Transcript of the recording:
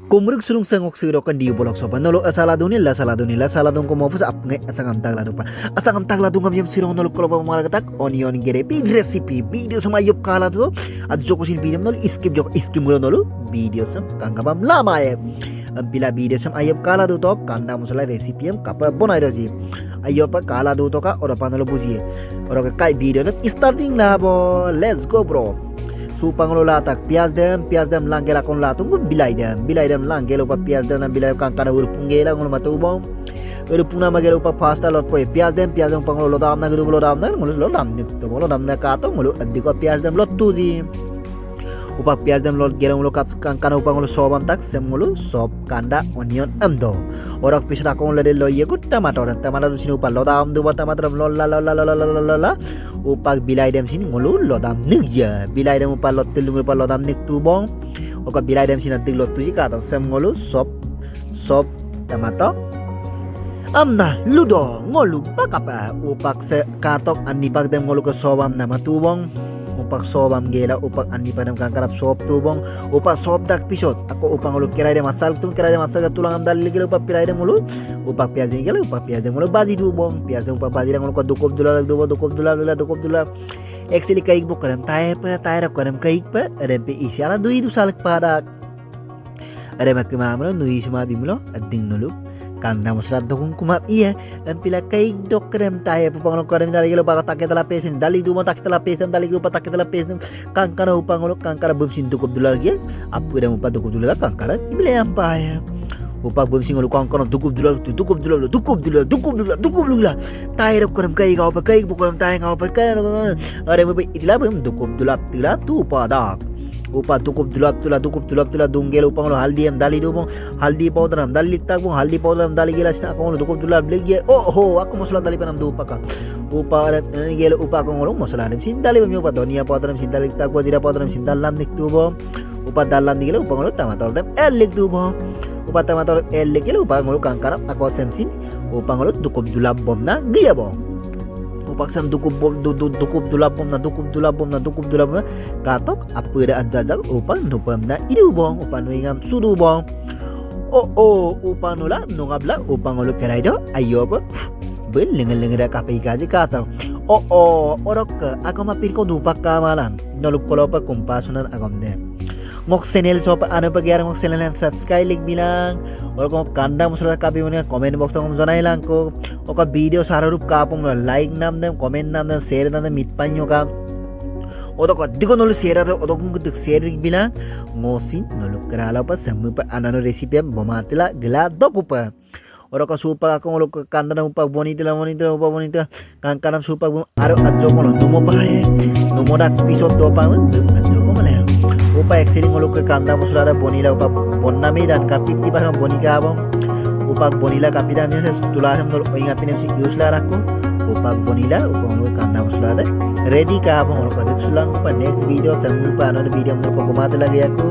Kumruk sulung sengok siro kan di bolok sopan nolo la sala duni ko mofus ap ngai asangam tagla dupa asangam tagla dungam yam siro nolo kolo pa mala katak onion gerepi recipe video sama yop kala tu ad joko sin video nolo skip mulo nolo video sam kangabam lama ya bila video sam ayop kala tu to kanda musala recipe am kapa bonai roji ayop kala tu to ka ora panolo buji ora kai video starting la bo let's go bro supang lo latak piaz dem langgela kon latung bilai dem langgelo pa piaz dem bilai kan kana urpungela ngol matubong urpuna magelo pa pasta lot po piaz dem pang lo dam na gudu lo dam na ngol lo dam nik to lo dam na ka to ngol addi ko piaz dem lot tuji upa piaz dem lot gelo ngol kap kan kana upang lo sobam tak sem ngol sob kanda onion amdo orak pisra kon le lo ye ko tomato sini upa lo dam du tomato lo la upak bilai dem sini ngolu lodam nik ya bilai dem upa lot telung upa lodam nik tubong oka bilai dem sini tig lot tuji ka sem ngolu sop tomato amna ludo ngolu pakapa upak se katok anipak dem ngolu ke sobam nama tubong upak sobam gela upak anipak dem kangkarap sop tubong upak sop dak pisot ako upang ngolu kirai dem masal tulang am dal gela upak pirai dem ngolu upak piaz dem gela upak piaz dem ngolu baji tubong piaz dem upak baji dem ngolu ko dukup dula actually kaik bu karam tae karam kaik pa rempe isiala dui du salak padak ada makimamlo nui suma bimlo ading nulu kanda musra dokung kumap iya dan pila kaik dok krem tae pupang lo karam dali gelo baka taketala pesin dali du mo taketala pesin dali gelo taketala pesin kangkara upang lo kangkara bumsin dukup dula lagi apu dem upa dukup dula kangkara ibile ampaya upak bumsin lo kangkara dukup dula tae dok karam kaik apa kaik bu karam tae ngau pa kan are be itila bum dukup dula tila tu padak upa dukup dulap tula dunggel upang lo haldi am dali dubong haldi powder am dali tak bong haldi powder am dali gelas na akong lo dukup dulap lagi oh ako masala dali panam dupa ka upa gelo upa akong lo masala dem sin dali bam upa donia powder am sin dali tak bo jira powder am sin dalam nik tubo upa dalam digelo upang lo tamator dem elik tubo upa tamator elik gelo upang lo kangkarap ako semsin upang lo dukup dulap bom na giya bong upaksam dukup dulap bom na katok apa da anjajak upang nupam na idubong upang nuingam sudubong upang nula nungabla upang ulu keraido ayo pa bel lenga kapai kaji kato orok ke agama pirko dupak kamalan noluk kolopa kumpasunan agamne ngok channel sopa ano pagyara ngok channel subscribe lik bilang or kung kanda mo sa kapi mo nga comment box tong zonay lang ko o ka video sararup ka pong like nam dem comment nam dem share nam dem mitpan nyo ka o to ko di ko nolo share o to kung kutuk share lik bilang ngosin nolo karala pa samu pa anano recipe bomatila gila doku pa ora ka supa ako ngolo kanda na upag bonita kan kanam supa aro adjo ko no tumo pa he numodak pisot do pa adjo ko mala upa exceling ngolo ke kanda musulara bonila upa bonnami dan kapit di pasang bonika abang upak bonila kapitan niya sa tulasam ngolo oing apinem si yusla rako upak bonila upa ngolo kanda musulara ready ka abang ngolo ka sulang upa next video sambil pa ano video ngolo ko bumati lagi ako